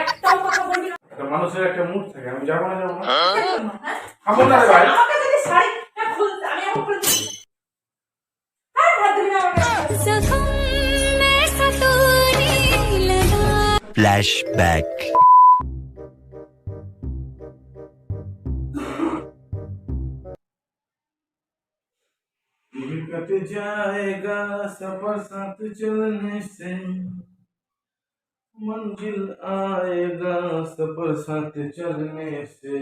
একটাও কথা বলবি না। মানুষের একটা মুড থাকে, আমি যাবো না খাবো না রে ভাই। আমাকে যদি শাড়িটা খুলতে আমি এখন খুলে দিচ্ছি। হ্যাঁ ভাত দিবি না আমাকে। फ्लैशबैक कट जाएगा सफर साथ चलने से, मंजिल आएगा सफर साथ चलने से।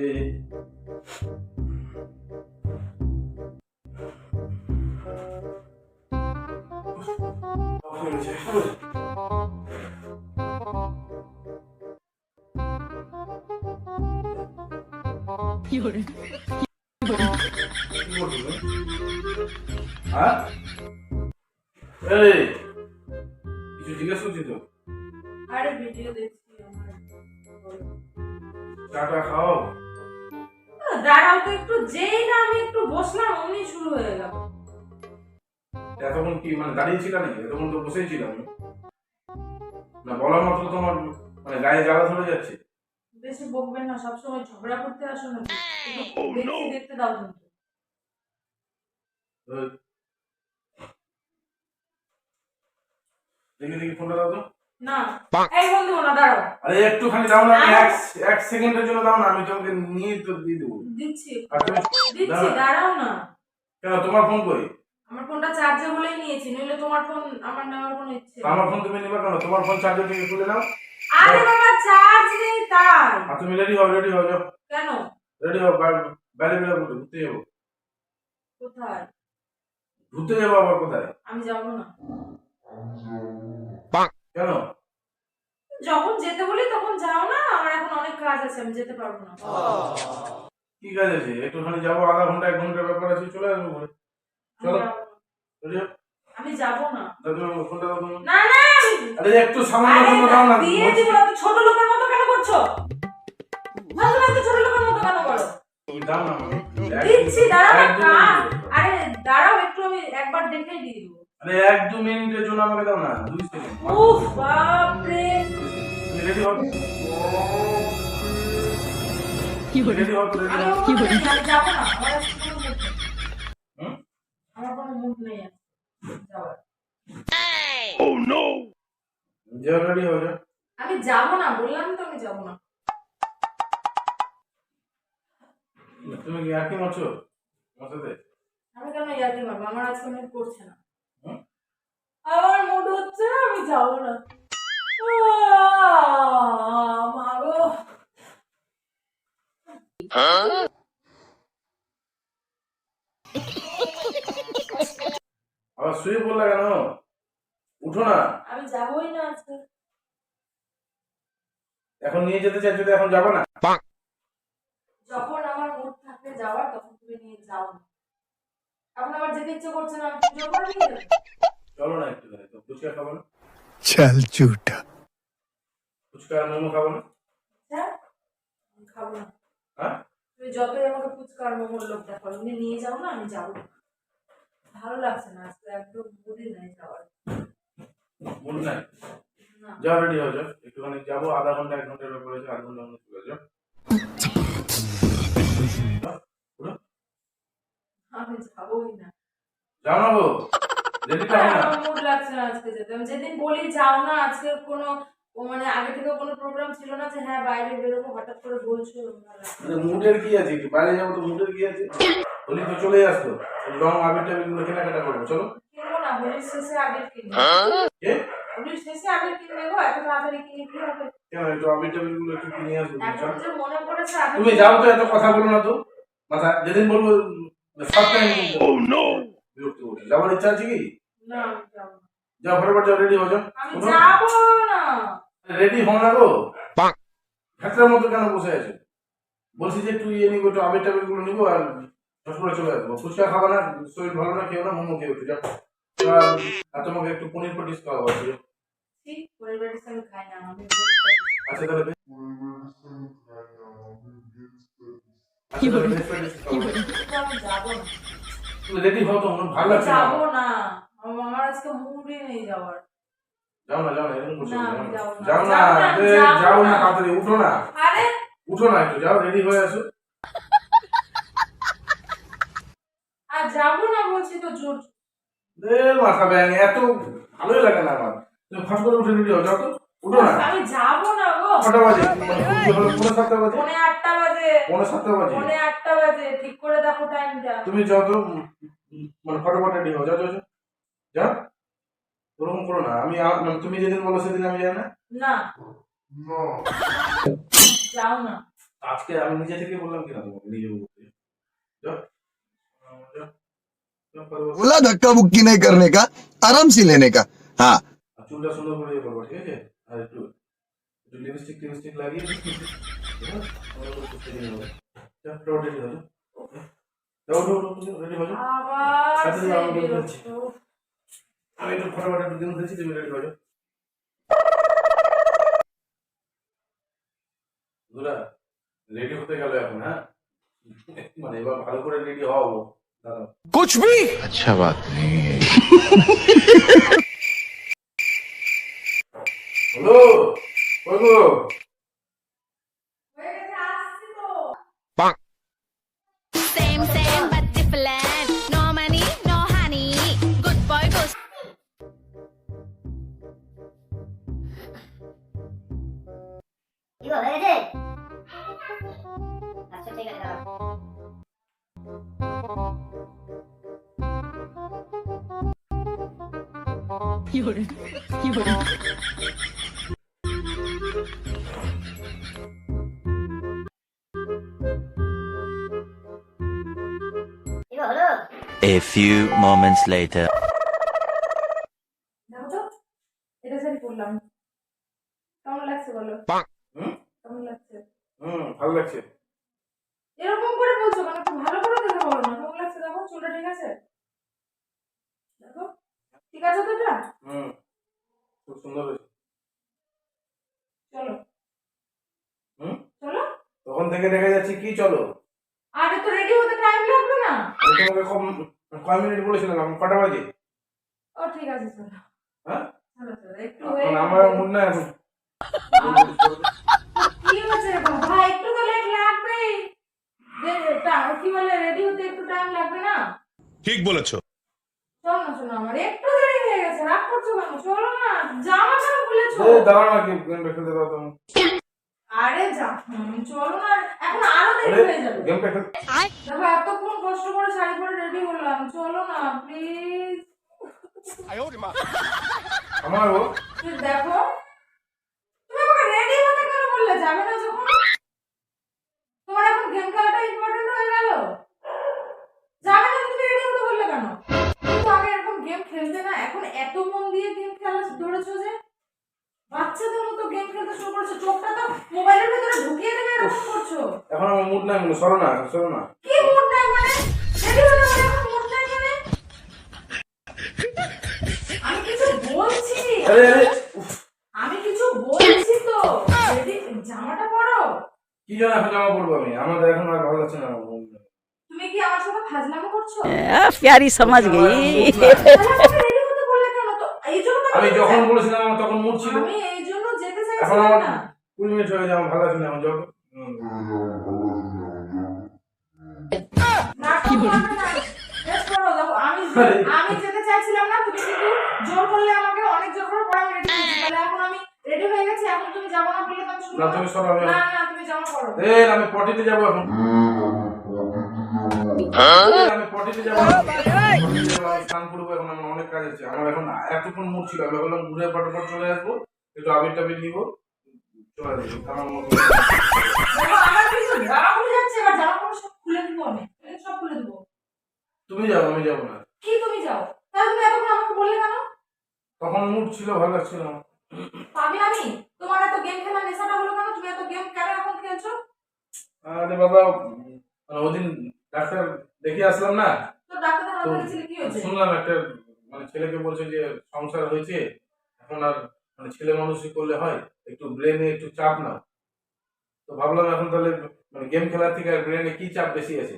হ্যাঁ এই কিছু জিজ্ঞেস করছি তো? আরে ভিডিও দেখছি আমার। চাটা খাও। দাঁড়াও তো একটু, যেই না আমি একটু বসলাম অমনি শুরু হয়ে গেল। এতক্ষণ কি মানে দাঁড়িয়ে ছিল নাকি? এতক্ষণ তো বসেই ছিলাম না, বলার মাত্র তোমার মানে গায়ে জ্বালা ধরে যাচ্ছে। বেশি বকবেন না, সবসময় ঝগড়া করতে আসো না। দেখতে দেখতে দাও কিন্তু। দেখি দেখি ফোনটা দাও তো। না এই বন্ধু না, দাঁড়াও। আরে একটুখানি দাও না, এক সেকেন্ডের জন্য দাও না, আমি তোমাকে নিয়ে তো দিয়ে দেবো। দিচ্ছি আর তুমি দিচ্ছি, দাঁড়াও না। কেন তোমার ফোন কই? আমার ফোনটা চার্জে বলেই নিয়েছি, নইলে তোমার ফোন আমার নেওয়ার কোনো ইচ্ছে নেই। আমার ফোন তুমি নিবা কেন? তোমার ফোন চার্জার থেকে তুলে নাও। আরে বাবা চার্জ নেই তাই। আর তুমি রেডি হও যাও। কেন? রেডি হও, বাইরে বেরো, ঘুরতে যাবো। কোথায় ঘুরতে যাবো? আবার কোথায়? আমি যাবো না। কেন? যখন যেতে বলি তখন যাও না, আমার এখন অনেক কাজ আছে, আমি যেতে পারবো না। কি কাজ আছে? একটুখানি যাবো, আধা ঘন্টা 1 ঘন্টার ব্যাপার আছে, চলে আসবো ঘরে। চলো রেডি হও। আমি যাবো না। দাদু ফোনটা দাও তুমি। না না আরে একটু সামান্য জন্য দাও না। দিয়ে দিব। এত ছোট লোকের মতো কেন করছো? ভালো না, এত ছোট লোকের মতো কেন করো? দাও না আমাকে। দিচ্ছি, দাঁড়াও এক দু না। মিনিট। আরে দাঁড়াও একটু, আমি একবার দেখেই দিয়ে দিব। আরে 1-2 মিনিটের জন্য আমাকে দাও না, 2 সেকেন্ড। উফ বাপ রে। তুমি রেডি হও। রেডি হও তো, রেডি হও। আমি যাবো না, আমার আজকে কোনো mood নেই। আমার কোনো মুড নেই যাওয়ার। যাও, রেডি হও যাও। আমি যাবো না, বললাম তো আমি যাবো না। তুমি কি আর কি মারছো আমার সাথে? আমি কেন ইয়ার্কি মারবো? আমার আজকে মুড করছে না। আমার মুড হচ্ছে না, আমি যাবো না। মা গো। আবার শুয়ে পড়লা কেন? উঠো না। আমি যাবোই না আজকে। এখন নিয়ে যেতে চাইছো তো, এখন যাবো না? যখন আমার মুড থাকবে যাওয়ার তখন তুমি নিয়ে যাও না। এখন আমার যেতে ইচ্ছে করছে না, আমি পুজো করে নিয়ে যাবো। চলো না একটু তো, ফুচকা খাবো না? चल झूठा ফুচকা আর মোমো খাবো না? হ্যাঁ আমি খাবো না। হ্যাঁ তুমি যতই আমাকে ফুচকা আর মোমোর লোক দেখো, তুমি নিয়ে যাও না, আমি যাবো না। ভালো লাগছে না আজকে, একদম মুডই নাই যাওয়ার। মুড নাই? না যাও, রেডি হও যাও। একটুখানি যাবো, আধা ঘন্টা 1 ঘন্টার ব্যাপার আছে, আধ ঘন্টার মধ্যে চলে যাও। আমি যাবোই না। যাও না গো, রেডি তো না? আমার মুড লাগছে না আজকে যেতে। আমি যেদিন বলি যাও না, আজকে কোনো মানে আগে থেকে কোনো প্রোগ্রাম ছিল না যে হ্যাঁ বাইরে বেরোবো, হঠাৎ করে বলছো ভালো লাগছে না। মুডের কি আছে? কি বাইরে যাবো তো মুডের কি আছে? হোলি তো চলেই আসতো, রং আবির টাবির গুলো কেনাকাটা করবো, চলো। কিনবো না, হোলির শেষে আবির কিনবো। কে? হোলির শেষে আবির কিনবে গো, এত তাড়াতাড়ি কিনে কি হবে? কেন একটু আবির টাবির গুলো একটু কিনে আসবো, এখন চলো। যে মনে পড়েছে আবির। তুমি যাও তো, এত কথা বলো না তো। মাথা যেদিন বলবো সব টাইম বিরক্ত করছি। যাবার ইচ্ছা আছে কি? না আমি যাবো না। যাও ফটাফট যাও, রেডি হও যাও। আমি যাবো না। রেডি হও না গো, ভেতরের মতো কেন বসে আছো? বলছি যে একটু ইয়ে নিবো, একটু আবির টাবির গুলো নিবো আর ফট করে চলে আসবো। ফুচকা খাবা না, শরীর ভালো না, খেও না, মোমো খেয়ে একটু যাও। আর তোমাকে একটু পনির পটিস খাওয়াবো। ঠিক পরিবারের আমি খাই না, আমি আচ্ছা তাহলে যাবো না। রেডি হও তো, ভালো লাগছে না। যাবো না, আমার আজকে মুডই নেই যাওয়ার। যাও না এরকম করছো না, না, আমি যাবো না। যাও না যাবো না, এ, যাবো যাও না না। তাড়াতাড়ি উঠো না আরে একটু যাও রেডি হয়ে আসো আর যাবো না বলছি তো জোর। মাথা ব্যাং এত ভালোই লাগে না আমার তুমি ফট করে উঠে রেডি হও যাও তো উঠো না আমি যাবো না গো। কটা বাজে মানে কি হলো 7:30 বাজে পৌনে 8টা বাজে। 7:30 বাজে পৌনে 8টা বাজে, ঠিক করে দেখো টাইমটা। তুমি যাও তো মানে ফটাফট রেডি হও যাও যাও যাও। যাও ওরকম করো না আমি মানে তুমি যেদিন বলো সেদিন আমি যাই না না যাও না। আজকে আমি নিজে থেকে বললাম কিনা তোমাকে নিজে বলতে যাও যাও যাও, করো। बोला धक्का मुक्की नहीं करने का आराम से लेने का हाँ আর চুলটা সুন্দর করে ইয়ে করবো ঠিক আছে আর একটু একটু লিপস্টিক লাগিয়ে যাও, ভালো করে চুলটা নিয়ে নেবো। যাও রেডি হও যাও রেডি হও যাও। আবার সাথে সেই যাও, আমি বলতে বিরক্ত। আমি একটু ফটাফট একটু দিন দিচ্ছি তুমি রেডি হয়ে যাও দুরা রেডি হতে গেল এখন হ্যাঁ মানে এবার ভালো করে রেডি হও দাঁড়াও कुछ भी अच्छा बात नहीं है হ্যালো কই গো হয়ে গেছে, আসছি তো। Same, but different. No money, no honey. Good boy goes. কি গো, হয়ে গেছে? আচ্ছা ঠিক আছে দাঁড়াও। কি গো, হলো? A few moments later. দেখো তো, এটা শাড়ি পরলাম, কেমন লাগছে বলো? হুম কেমন লাগছে? ভালো লাগছে এরকম করে বলছো কেন? একটু ভালো করে দেখে বলো না। কেমন লাগছে দেখো, চুলটা ঠিক আছে? দেখো ঠিক আছে তো এটা? খুব সুন্দর হয়েছে চলো হুম চলো। তখন থেকে দেখা যাচ্ছে কি চলো আরে তো রেডি হতে টাইম লাগবে না? আমি তোমাকে কয় মিনিট বলেছিলাম এখন কটা বাজে ও ঠিক আছে চলো। হ্যাঁ চলো চলো একটু এখন আমার মুড না এখন কি হয়েছে বাবা, একটু তো লেট লাগবে। কি বলে, রেডি হতে একটু টাইম লাগবে না? ठीक बोलेছো চলো না, শোনো আমার একটু দেরি হয়ে গেছে, রাগ করছো কেন? চলো না, জামা কেন খুলেছো? দাঁড়াও না কি গেম খেলতে দাও তুমি আরে চলো না, এখন আরো দেরি হয়ে যাবে। গেমটা খেলতে দেখো এতক্ষণ কষ্ট করে শাড়ি পরে রেডি হলাম, চলো না প্লিজ। আমার ও দেখো তুমি আমাকে রেডি হতে কেন বললে? যাবে না যখন? তোমার এখন গেম খেলাটা ইম্পর্টেন্ট হয়ে গেল? যাবে না তুমি রেডি হতে বললে কেন? তুমি তো আগে এরকম গেম খেলতে না, এখন এত মন দিয়ে গেম খেলা ধরেছো যে বাচ্চাদের মতো গেম খেলতে শুরু করেছো। চোখটা তো মোবাইলের ভিতরে ঢুকিয়ে দেবে এরকম করছো। এখন আমার মুড নাই মনে সরো না কি মুড নাই মানে? রেডি হতে বলে এখন মুড নাই মানে? আমি কিছু বলছি, আরে উফ, আমি কিছু বলছি তো। রেডি, জামাটা পরো। কি জন্য এখন জামা পড়বো আমি আমাদের এখন আর ভালো লাগছে না আমার mood নেই। তুমি কি আমার সাথে ফাজলামো করছো? प्यारी समझ गई রেডি হতে বললে কেন? তো এই জন্য তো আমি যখন বলেছিলাম আমার তখন মুড ছিল আমি এই জন্য যেতে এখন চাইছিলাম আমার না। 20 মিনিট হয়ে যাবে ভালো লাগছে না এখন যাও না, করো না। বেশ করো, দেখো, আমি যেতে চাইছিলাম না, তুমি কিন্তু জোর করলে আমাকে, অনেক জোর করে পরে আমি রেডি হয়েছি। তাহলে এখন আমি রেডি হয়ে গেছি, এখন তুমি যাবো না বললে তো আমি শুনবো না না। তুমি সরো আমি না না, তুমি জামা পরো। আমি পটিতে যাবো এখন আমি পটিতে যাবো স্নান করবো এখন আমার অনেক কাজ আছে আমার এখন এতক্ষণ মুড ছিল আমি বললাম ঘুরে ফটোফট চলে আসবো একটু আবির টাবির নিবো চলে আসবো আমার মতো দেখো আমার কিছু জামা খুলে যাচ্ছে, এবার জামা পরো সব খুলে দিব, আমি সব খুলে দিব। তুমি যাও আমি যাবো না কি তুমি যাও? তাহলে তুমি এতক্ষণ আমাকে বললে কেন? তখন মুড ছিল ভালো লাগছিল না পাগলামি, তোমার এত গেম খেলার নেশাটা হলো কেন? তুমি এত গেম কেন এখন খেলছো? আরে বাবা মানে ওদিন ডাক্তার দেখিয়ে আসলাম না তো ডাক্তার হাত তো ধরেছিলে, কি হয়েছে? শুনলাম একটা মানে ছেলেকে বলছে যে সংসার হয়েছে এখন আর মানে ছেলে মানুষই করলে হয় একটু ব্রেনে একটু চাপ নাও তো ভাবলাম এখন তাহলে মানে গেম খেলার থেকে আর ব্রেনে কি চাপ বেশি আছে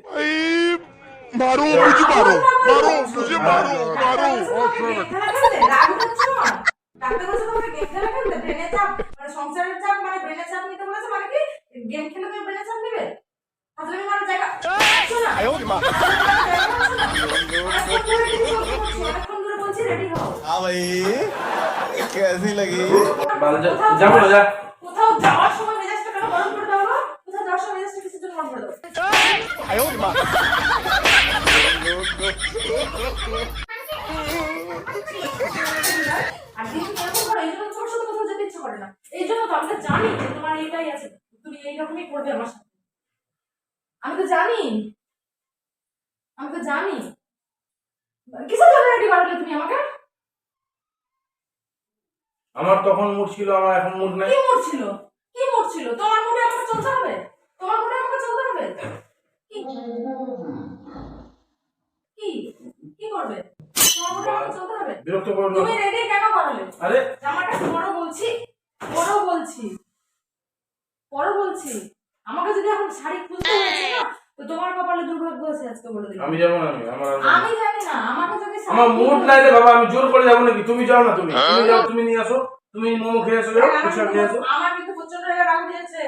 मारो मुझे मारो मारो मुझे मारो मारो ডাক্তার বলেছে তোমাকে গেম খেলা খেলতে? রাগ হচ্ছে আমার? ডাক্তার বলেছে তোমাকে যাবো না, যা। কোথাও যাওয়ার সময় মেজাজটা কেন গরম করে দাও গো? কোথাও যাওয়ার সময় মেজাজটা কিসের জন্য গরম করে দাও? আর দিন এরকম করো, এই জন্য তোমার সাথে কোথাও যেতে ইচ্ছে করে না। এই জন্য তো আমি তো জানি যে তোমার এইটাই আছে, তুমি এইরকমই করবে আমার সাথে। আমি তো জানি, আমি তো জানি। কিসের জন্য রেডি করালে তুমি আমাকে? আমার তখন মুড ছিল, আমার এখন মুড নাই। কি মুড ছিল? কি মুড ছিল? তোমার মুডে আমাকে চলতে হবে? তোমার মুডে আমাকে চলতে হবে? কি কি কি করবে? তোমার মুডে আমাকে চলতে হবে? বিরক্ত করো না। তুমি রেডি কেন করালে? আরে জামাটা পরো বলছি, পরো বলছি, পরো বলছি। আমাকে যদি এখন শাড়ি খুলতে হচ্ছে না, তো তোমার কপালে দুর্ভাগ্য আছে আজকে বলে দিই। আমি যাবো না, আমি জানি না, আমাকে যদি শাড়ি আমার মুড খুলতে নাই রে বাবা, আমি জোর করে যাবো নাকি? তুমি যাও না, তুমি যাও, তুমি নিয়ে আসো, তুমি মোমো খেয়ে আসো, যাও, ফুচকা খেয়ে আসো। আমার কিন্তু প্রচন্ড রাগ দিয়েছে।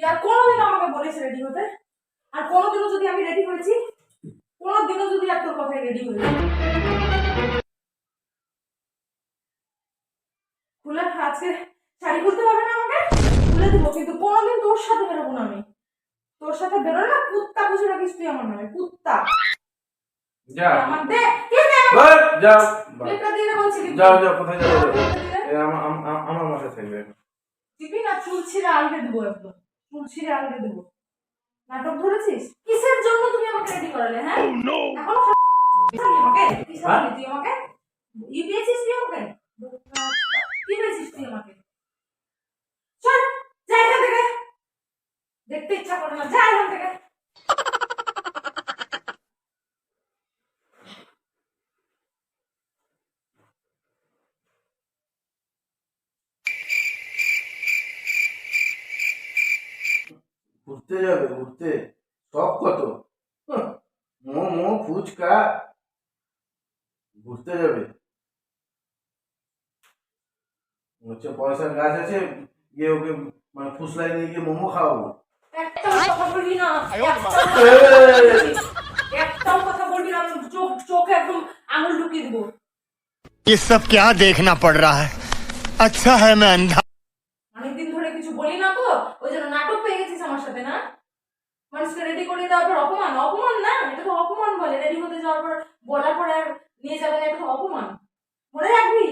আর কোনোদিন আমাকে বলিস রেডি হতে, আর কোনোদিনও যদি আমি রেডি হয়েছি, কোনোদিনও যদি আর তোর কথায় রেডি হয়েছি, খুলে আজকে শাড়ি খুলতে হবে না আমাকে, খুলে দিব, কিন্তু কোনোদিন তোর সাথে বেরোবো না আমি। তোর সাথে বেরোলে না কুত্তা বুঝে রাখিস তুই আমার নামে, কুত্তা। যা, আমার দে, কে দে? বাস, যাও, প্লেটটা দিয়ে দে বলছি কিন্তু। যাও, যাও, কোথায় যাবো? প্লেটটা দিয়ে দে। আমার মাথায় থাকবে। দিবি না, চুল ছিঁড়ে আলগে দেবো একদম, চুল ছিঁড়ে আলগে দেবো। নাটক ধরেছিস? কিসের জন্য তুমি আমাকে রেডি করালে? হ্যাঁ, এখন আমাকে কি সামনে তুই আমাকে ই পেয়েছিস, তুই আমাকে কি পেয়েছিস তুই আমাকে? চল, যা এখান থেকে, দেখতে ইচ্ছা করে না, যা এখান থেকে। ঘুরতে যাবে, ঘুরতে সব কত মোমো ফুচকা, ঘুরতে যাবে হচ্ছে, পয়সার গাছ আছে, গিয়ে ওকে মানে ফুসলাই নিয়ে গিয়ে মোমো খাওয়াবো। একটাও কথা বলবি না, একটাও কথা বলবি না, চোখে একদম আঙুল ঢুকিয়ে দেবো। ये सब क्या देखना पड़ रहा है? अच्छा है मैं अंधा। অনেকদিন ধরে কিছু বলি না তো, ওই জন্য নাটক পেয়ে গেছিস আমার সাথে না? মানুষকে রেডি করে দেওয়ার পর অপমান, অপমান না, এটা তো অপমান বলে। রেডি হতে যাওয়ার পর বলার পরে আর নিয়ে যাবে না, এটা তো অপমান। মনে রাখবি,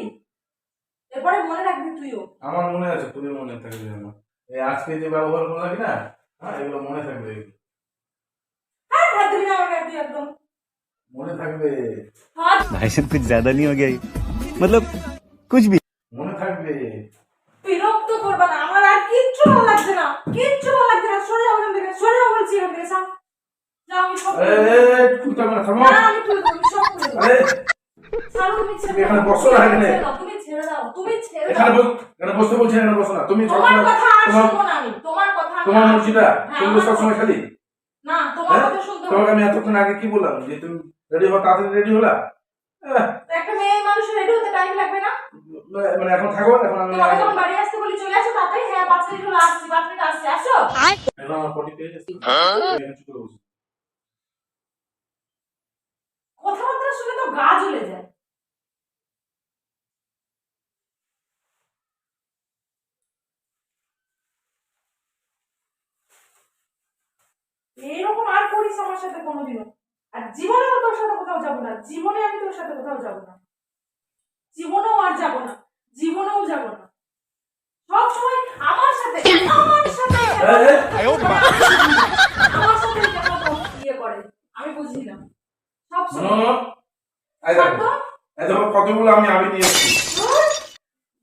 এরপরে মনে রাখবি তুইও। আমার মনে আছে, তুমি মনে থাকবে না। এই আজকে যে ব্যবহার করলাম না, হ্যাঁ, এগুলো মনে থাকবে, হ্যাঁ, হাত দিবি না আমার গায়ে তুই একদম, মনে থাকবে, হাত भाई साहब कुछ ज्यादा नहीं हो गया ये? मतलब कुछ भी। মনে থাকবে। বিরক্ত করবে না, আমার আর কিচ্ছু ভালো লাগছে না, কিচ্ছু ভালো লাগছে না। সরে যাও এখান থেকে, সরে যাও বলছি এখান থেকে, যাও, আমি সব করে দেবো। খুলতে হবে না, থামো। না, আমি তুলে দেবো, আমি সব করে দেবো। আরে ছাড়ো, তুমি ছেড়ে তুমি এখানে দাও, বসো না, এখানে। তুমি ছেড়ে দাও, তুমি ছেড়ে এখানে দাও। এখানে বসতে বলছি, এখানে বসো না তুমি। তোমার কথা আর তোমার শুনবো না আমি, তোমার কথা আমি তোমার আর- মর্জিটা হ্যাঁ, শুনবো আমার সবসময় খালি। না, তোমার হ্যাঁ? কথা শুনতে হবে। তোমাকে আমি এতক্ষণ আগে কি বললাম যে তুমি রেডি হও, তাড়াতাড়ি রেডি হলা। একটা মেয়ে মানুষ রেডি হতে টাইম লাগবে না? মানে এখন থাকো, এখন আমি তোমাকে যখন বাড়ি আসতে বলি চলে আসো তাড়াতাড়ি। হ্যাঁ, 5 মিনিট হলো আসছি, 5 মিনিট আসছি, আসো। এখন আমার পটি পেয়ে গেছে, এখানে চুপ করে বসি। কথাবার্তা শুনে তো গা জ্বলে যায়। এইরকম আর করিস আমার সাথে কোনোদিনও। আর জীবনে তোর সাথে কোথাও যাবো না, জীবনে আমি তোর সাথে কোথাও যাবো না, জীবনেও আর যাবো না, জীবনেও যাবো না। সব সময় আমার সাথে, আমার সাথে আমার সাথে কেন ইয়ে করে আমি বুঝি না। সব শোনো, সময় এই দেখো, এই দেখো কতগুলো আমি নিয়ে এসেছি।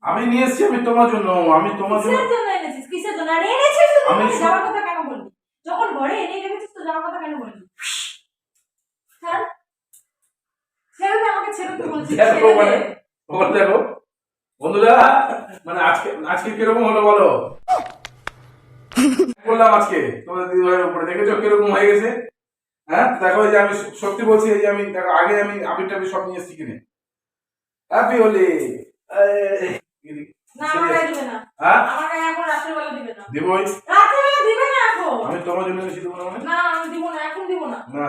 আমি নিয়ে এসেছি, আমি তোমার জন্য, আমি তোমার জন্য। কিসের জন্য এনেছিস? কিসের জন্য? আর এনেছিস তো আমি তুই যাওয়ার কথা কেন বললি? যখন ঘরে এনে রেখেছিস তো যাওয়ার কথা কেন বললি? স্যার, ছেড়ে দে আমাকে, ছেড়ে দে বলছিস, দেখো ছেড়ে মানে, দে। ওখানে দেখো বন্ধুরা, মানে আজকে আজকে কিরকম হলো বলো? বললাম আজকে তোমাদের দিদি ভাইয়ের উপরে, দেখেছো কিরকম হয়ে গেছে? হ্যাঁ, দেখো এই যে আমি সত্যি বলছি, এই যে আমি দেখো আগে আমি আবির টাবির সব নিয়ে এসেছি কিনে। হ্যাপি হোলি। না, আমার গায়ে দিবে না, হ্যাঁ, আমার গায়ে এখন রাত্রেবেলা দিবে না, দিবই। রাত্রেবেলা দিবে না এখন। আমি তোমার জন্য বেশি দেবো না মানে? না আমি দিব না, এখন দিব না, না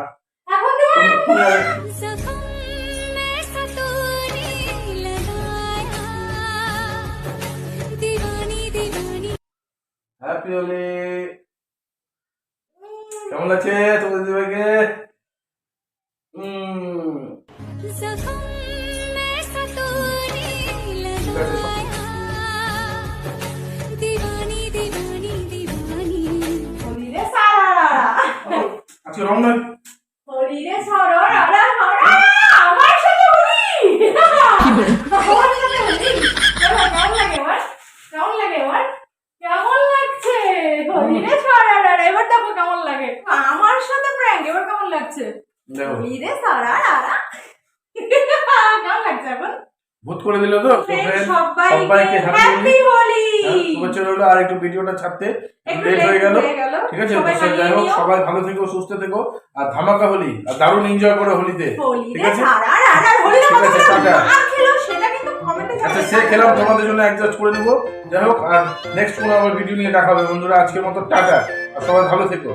এখন দিব না। जख्म में सतूने लगाया दीवानी दीवानी হ্যাপি হোলি। কেমন লাগছে তোমাদের দিদিভাইকে? जख्म में सतूने लगाया दीवानी दीवानी दीवानी হোলি রে সারারা, আজকে রং নয়। হোলি রে সারারা, আমার সাথে হোলি। আমার সাথে হোলি। কেমন লাগে এবার? কেমন লাগে এবার? কেমন লাগছে? হোলি রে সারারা, এবার দেখো কেমন লাগে। আমার সাথে প্র্যাঙ্ক, এবার কেমন লাগছে? দেখো হোলি রে সারারা। কেমন লাগছে এখন? ভূত করে দিল তো। তো friends, সবাইকে হ্যাপি হোলি। শুভেচ্ছা রইলো। আর একটু ভিডিওটা ছাড়তে একটু লেট হয়ে গেল, ঠিক আছে? সবাই তো যাই হোক, মানিয়ে নিও। সবাই ভালো থেকো, সুস্থ থেকো, আর ধামাকা হোলি, আর দারুণ এনজয় করো হোলিতে, হোলি ঠিক রে আছে? সারারা, হোলি ঠিক আছে, টাটা। আর খেলো সেটা কিন্তু কমেন্টে আচ্ছা, সে খেলাম তোমাদের জন্য অ্যাডজাস্ট করে নিবো। যাই হোক, আর নেক্সট কোনো আবার ভিডিও নিয়ে দেখা হবে বন্ধুরা। আজকের মতো টাটা, আর সবাই ভালো থেকো।